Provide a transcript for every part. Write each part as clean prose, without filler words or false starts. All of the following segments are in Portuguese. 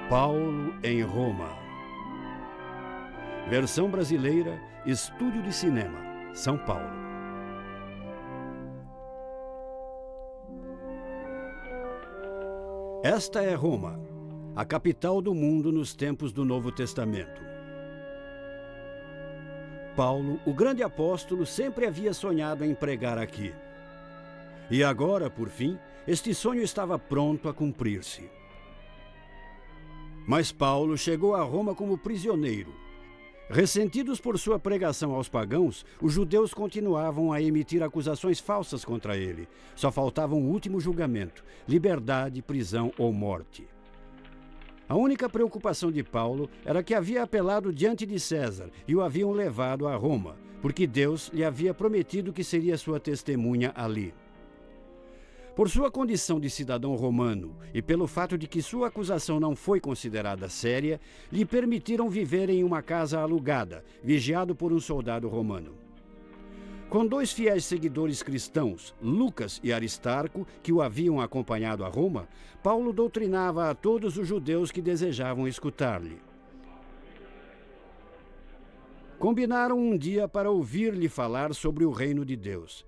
Paulo em Roma. Versão brasileira, Estúdio de Cinema, São Paulo. Esta é Roma, a capital do mundo nos tempos do Novo Testamento. Paulo, o grande apóstolo, sempre havia sonhado em pregar aqui. E agora, por fim, este sonho estava pronto a cumprir-se. Mas Paulo chegou a Roma como prisioneiro. Ressentidos por sua pregação aos pagãos, os judeus continuavam a emitir acusações falsas contra ele. Só faltava um último julgamento: liberdade, prisão ou morte. A única preocupação de Paulo era que havia apelado diante de César e o haviam levado a Roma, porque Deus lhe havia prometido que seria sua testemunha ali. Por sua condição de cidadão romano e pelo fato de que sua acusação não foi considerada séria, lhe permitiram viver em uma casa alugada, vigiado por um soldado romano. Com 2 fiéis seguidores cristãos, Lucas e Aristarco, que o haviam acompanhado a Roma, Paulo doutrinava a todos os judeus que desejavam escutar-lhe. Combinaram um dia para ouvir-lhe falar sobre o reino de Deus.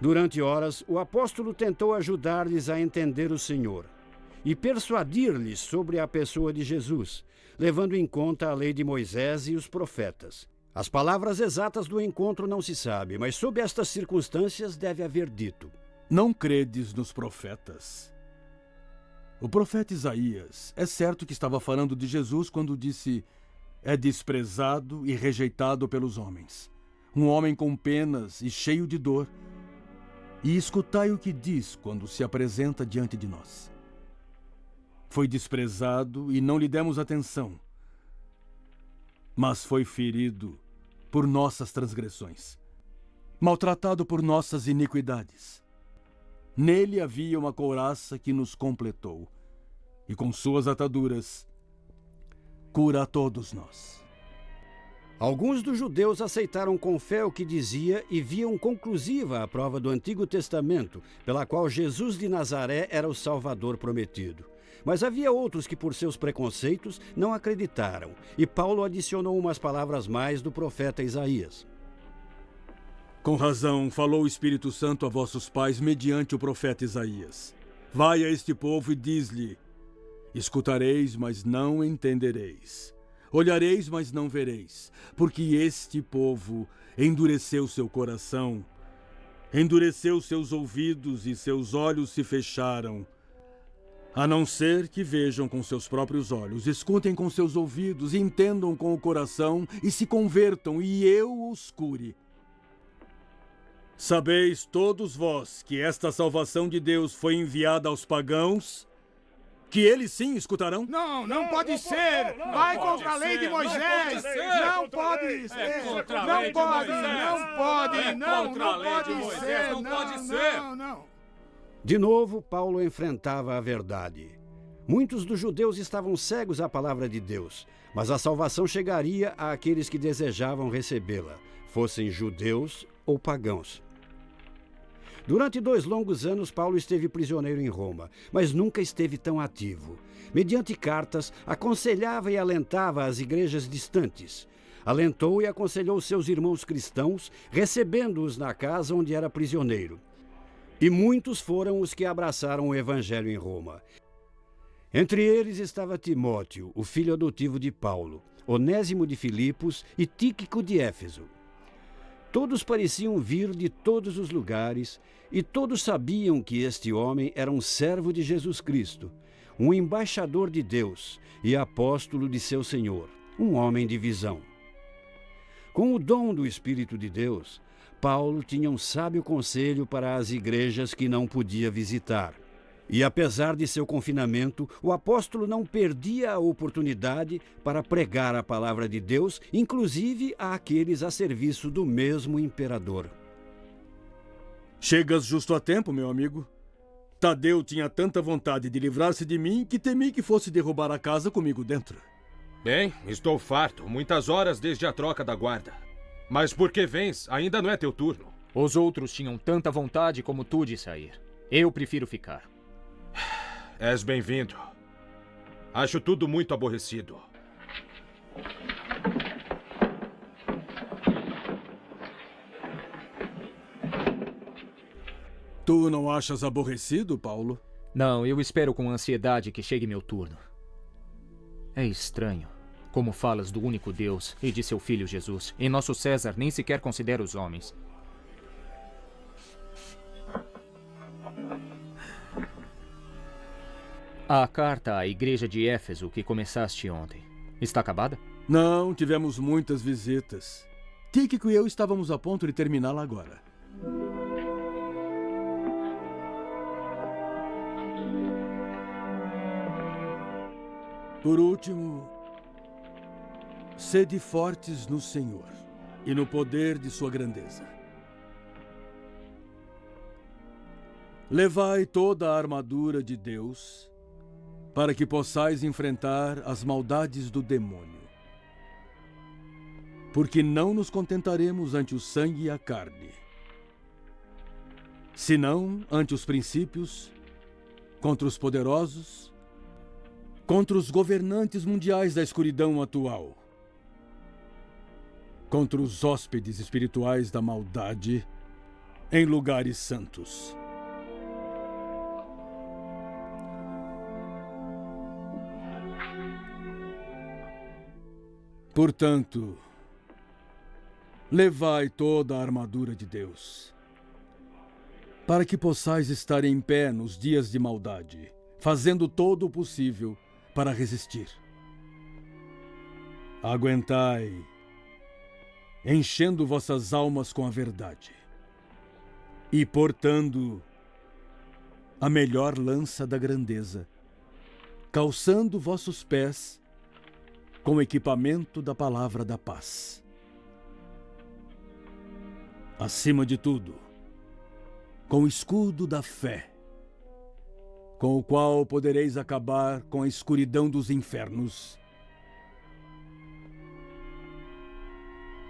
Durante horas, o apóstolo tentou ajudar-lhes a entender o Senhor e persuadir-lhes sobre a pessoa de Jesus, levando em conta a lei de Moisés e os profetas. As palavras exatas do encontro não se sabe, mas sob estas circunstâncias deve haver dito: Não credes nos profetas? O profeta Isaías é certo que estava falando de Jesus quando disse: é desprezado e rejeitado pelos homens, um homem com penas e cheio de dor. E escutai o que diz quando se apresenta diante de nós. Foi desprezado e não lhe demos atenção, mas foi ferido por nossas transgressões, maltratado por nossas iniquidades. Nele havia uma couraça que nos completou, e com suas ataduras cura a todos nós. Alguns dos judeus aceitaram com fé o que dizia e viam conclusiva a prova do Antigo Testamento, pela qual Jesus de Nazaré era o Salvador prometido. Mas havia outros que, por seus preconceitos, não acreditaram, e Paulo adicionou umas palavras mais do profeta Isaías. Com razão falou o Espírito Santo a vossos pais mediante o profeta Isaías. Vai a este povo e diz-lhe: escutareis, mas não entendereis. Olhareis, mas não vereis, porque este povo endureceu seu coração, endureceu seus ouvidos e seus olhos se fecharam. A não ser que vejam com seus próprios olhos, escutem com seus ouvidos, entendam com o coração e se convertam, e eu os cure. Sabeis todos vós que esta salvação de Deus foi enviada aos pagãos, que eles sim escutarão? Não pode ser! Vai contra a lei de Moisés! Não pode ser! Não pode ser! De novo, Paulo enfrentava a verdade. Muitos dos judeus estavam cegos à palavra de Deus, mas a salvação chegaria àqueles que desejavam recebê-la, fossem judeus ou pagãos. Durante 2 longos anos, Paulo esteve prisioneiro em Roma, mas nunca esteve tão ativo. Mediante cartas, aconselhava e alentava as igrejas distantes. Alentou e aconselhou seus irmãos cristãos, recebendo-os na casa onde era prisioneiro. E muitos foram os que abraçaram o evangelho em Roma. Entre eles estava Timóteo, o filho adotivo de Paulo, Onésimo de Filipos e Tíquico de Éfeso. Todos pareciam vir de todos os lugares e todos sabiam que este homem era um servo de Jesus Cristo, um embaixador de Deus e apóstolo de seu Senhor, um homem de visão. Com o dom do Espírito de Deus, Paulo tinha um sábio conselho para as igrejas que não podia visitar. E apesar de seu confinamento, o apóstolo não perdia a oportunidade para pregar a palavra de Deus, inclusive àqueles a serviço do mesmo imperador. Chegas justo a tempo, meu amigo. Tadeu tinha tanta vontade de livrar-se de mim que temi que fosse derrubar a casa comigo dentro. Bem, estou farto. Muitas horas desde a troca da guarda. Mas por que vens? Ainda não é teu turno. Os outros tinham tanta vontade como tu de sair. Eu prefiro ficar. És bem-vindo. Acho tudo muito aborrecido. Tu não achas aborrecido, Paulo? Não, eu espero com ansiedade que chegue meu turno. É estranho como falas do único Deus e de seu Filho Jesus, e nosso César nem sequer considera os homens. A carta à igreja de Éfeso que começaste ontem, está acabada? Não, tivemos muitas visitas. Tíquico e eu estávamos a ponto de terminá-la agora. Por último, sede fortes no Senhor e no poder de sua grandeza. Levai toda a armadura de Deus para que possais enfrentar as maldades do demônio. Porque não nos contentaremos ante o sangue e a carne, senão ante os princípios, contra os poderosos, contra os governantes mundiais da escuridão atual, contra os hóspedes espirituais da maldade em lugares santos. Portanto, levai toda a armadura de Deus, para que possais estar em pé nos dias de maldade, fazendo todo o possível para resistir. Aguentai, enchendo vossas almas com a verdade e portando a melhor lança da grandeza, calçando vossos pés com o equipamento da palavra da paz. Acima de tudo, com o escudo da fé, com o qual podereis acabar com a escuridão dos infernos.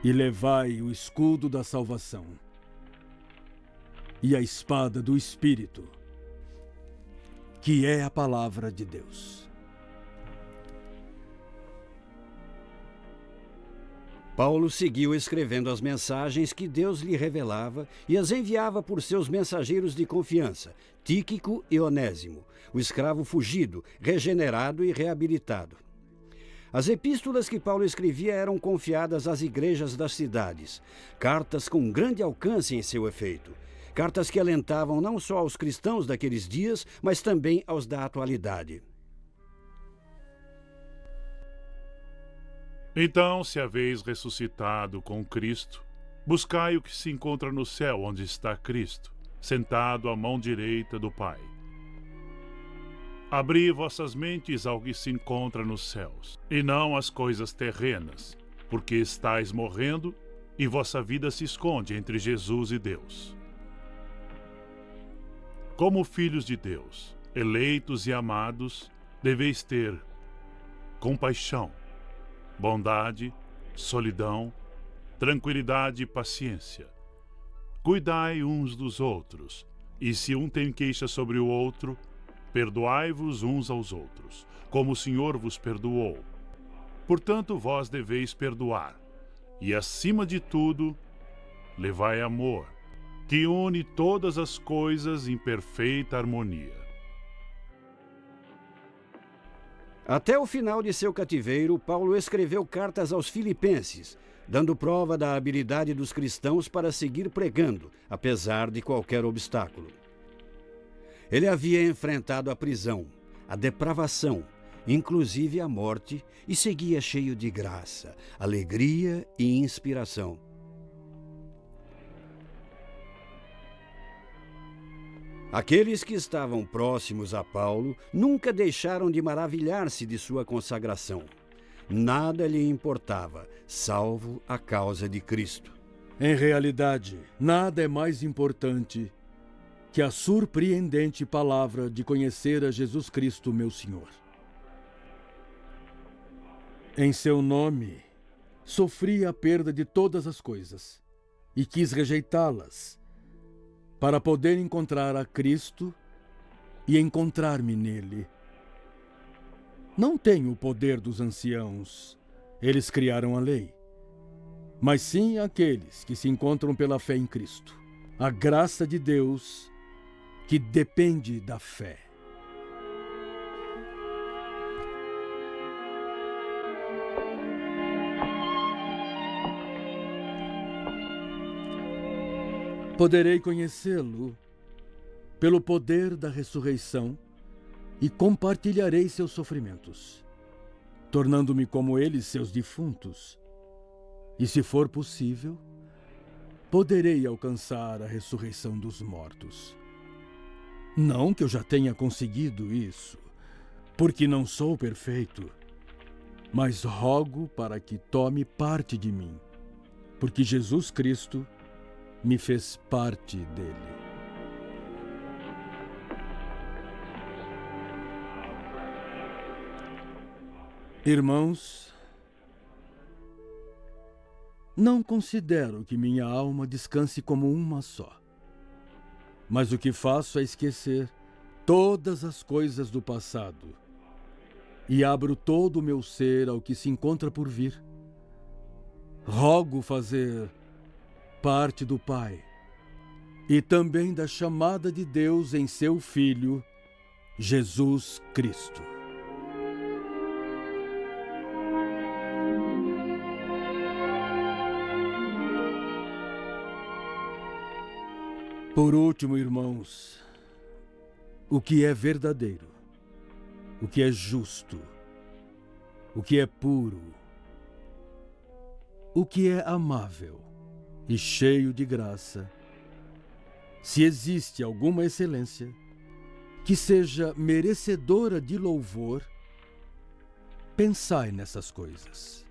E levai o escudo da salvação e a espada do Espírito, que é a palavra de Deus. Paulo seguiu escrevendo as mensagens que Deus lhe revelava e as enviava por seus mensageiros de confiança, Tíquico e Onésimo, o escravo fugido, regenerado e reabilitado. As epístolas que Paulo escrevia eram confiadas às igrejas das cidades, cartas com grande alcance em seu efeito, cartas que alentavam não só aos cristãos daqueles dias, mas também aos da atualidade. Então, se haveis ressuscitado com Cristo, buscai o que se encontra no céu, onde está Cristo, sentado à mão direita do Pai. Abri vossas mentes ao que se encontra nos céus, e não às coisas terrenas, porque estáis morrendo, e vossa vida se esconde entre Jesus e Deus. Como filhos de Deus, eleitos e amados, deveis ter compaixão, bondade, solidão, tranquilidade e paciência. Cuidai uns dos outros, e se um tem queixa sobre o outro, perdoai-vos uns aos outros, como o Senhor vos perdoou. Portanto, vós deveis perdoar, e acima de tudo, levai amor, que une todas as coisas em perfeita harmonia. Até o final de seu cativeiro, Paulo escreveu cartas aos filipenses, dando prova da habilidade dos cristãos para seguir pregando, apesar de qualquer obstáculo. Ele havia enfrentado a prisão, a depravação, inclusive a morte, e seguia cheio de graça, alegria e inspiração. Aqueles que estavam próximos a Paulo nunca deixaram de maravilhar-se de sua consagração. Nada lhe importava, salvo a causa de Cristo. Em realidade, nada é mais importante que a surpreendente palavra de conhecer a Jesus Cristo, meu Senhor. Em seu nome, sofri a perda de todas as coisas e quis rejeitá-las, para poder encontrar a Cristo e encontrar-me nele. Não tenho o poder dos anciãos, eles criaram a lei, mas sim aqueles que se encontram pela fé em Cristo. A graça de Deus que depende da fé. Poderei conhecê-lo pelo poder da ressurreição e compartilharei seus sofrimentos, tornando-me como eles, seus defuntos. E se for possível, poderei alcançar a ressurreição dos mortos. Não que eu já tenha conseguido isso, porque não sou perfeito, mas rogo para que tome parte de mim, porque Jesus Cristo me fez parte dele. Irmãos, não considero que minha alma descanse como uma só, mas o que faço é esquecer todas as coisas do passado e abro todo o meu ser ao que se encontra por vir. Rogo fazer parte do Pai e também da chamada de Deus em seu Filho, Jesus Cristo. Por último, irmãos, o que é verdadeiro, o que é justo, o que é puro, o que é amável e cheio de graça, se existe alguma excelência que seja merecedora de louvor, pensai nessas coisas.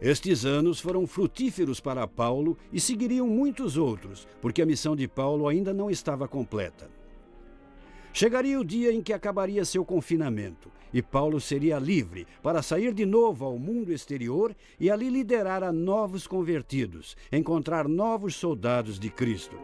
Estes anos foram frutíferos para Paulo e seguiriam muitos outros, porque a missão de Paulo ainda não estava completa. Chegaria o dia em que acabaria seu confinamento, e Paulo seria livre para sair de novo ao mundo exterior e ali liderar a novos convertidos, encontrar novos soldados de Cristo.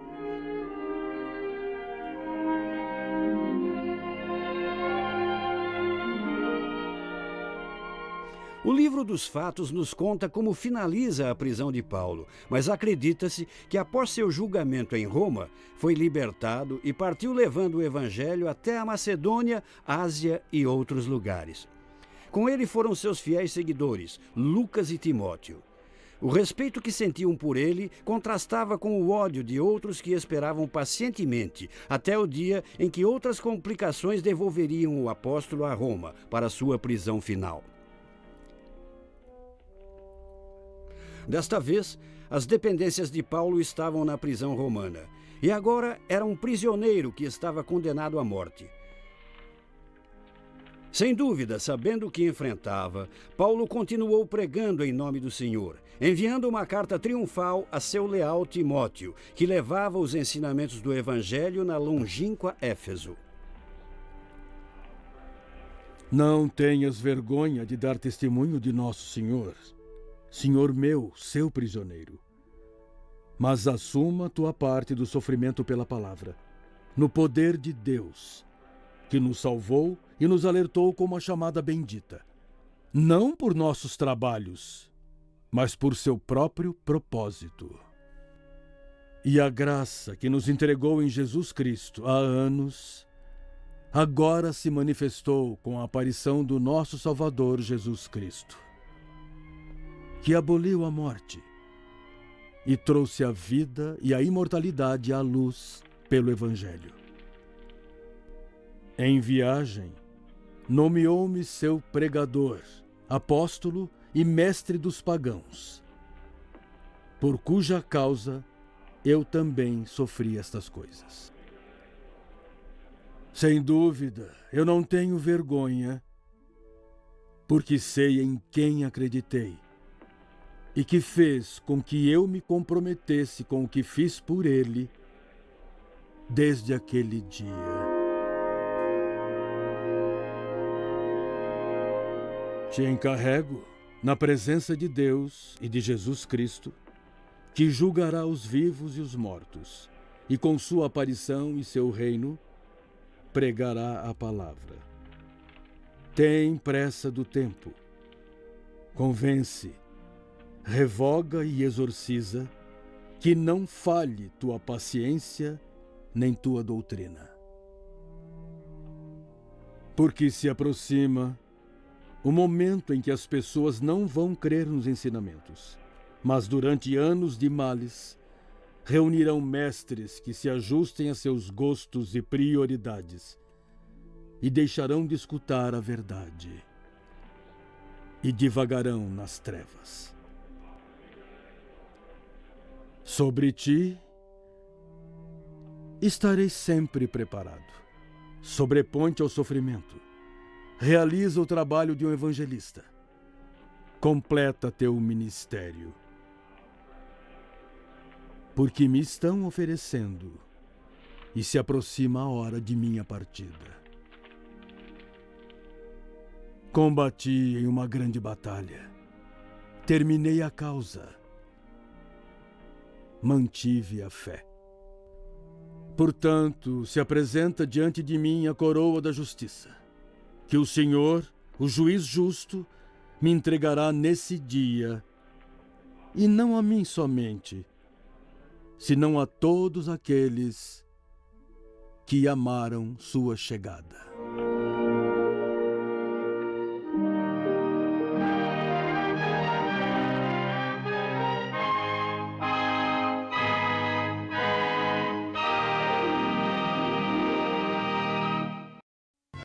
O livro dos Fatos nos conta como finaliza a prisão de Paulo, mas acredita-se que após seu julgamento em Roma, foi libertado e partiu levando o evangelho até a Macedônia, Ásia e outros lugares. Com ele foram seus fiéis seguidores, Lucas e Timóteo. O respeito que sentiam por ele contrastava com o ódio de outros que esperavam pacientemente até o dia em que outras complicações devolveriam o apóstolo a Roma para sua prisão final. Desta vez, as dependências de Paulo estavam na prisão romana, e agora era um prisioneiro que estava condenado à morte. Sem dúvida, sabendo o que enfrentava, Paulo continuou pregando em nome do Senhor, enviando uma carta triunfal a seu leal Timóteo, que levava os ensinamentos do Evangelho na longínqua Éfeso. Não tenhas vergonha de dar testemunho de nosso Senhor, Senhor meu, seu prisioneiro. Mas assuma tua parte do sofrimento pela palavra, no poder de Deus, que nos salvou e nos alertou com uma chamada bendita, não por nossos trabalhos, mas por seu próprio propósito. E a graça que nos entregou em Jesus Cristo há anos, agora se manifestou com a aparição do nosso Salvador Jesus Cristo, que aboliu a morte e trouxe a vida e a imortalidade à luz pelo Evangelho. Em viagem, nomeou-me seu pregador, apóstolo e mestre dos pagãos, por cuja causa eu também sofri estas coisas. Sem dúvida, eu não tenho vergonha, porque sei em quem acreditei, e que fez com que eu me comprometesse com o que fiz por ele desde aquele dia. Te encarrego, na presença de Deus e de Jesus Cristo, que julgará os vivos e os mortos, e com sua aparição e seu reino, pregará a palavra. Tem pressa do tempo. Convence, revoga e exorciza, que não falhe tua paciência nem tua doutrina. Porque se aproxima o momento em que as pessoas não vão crer nos ensinamentos, mas durante anos de males, reunirão mestres que se ajustem a seus gostos e prioridades e deixarão de escutar a verdade e divagarão nas trevas. Sobre ti estarei sempre preparado. Sobrepõe-te ao sofrimento. Realiza o trabalho de um evangelista. Completa teu ministério. Porque me estão oferecendo e se aproxima a hora de minha partida. Combati em uma grande batalha. Terminei a causa. Mantive a fé. Portanto, se apresenta diante de mim a coroa da justiça, que o Senhor, o juiz justo, me entregará nesse dia, e não a mim somente, senão a todos aqueles que amaram sua chegada.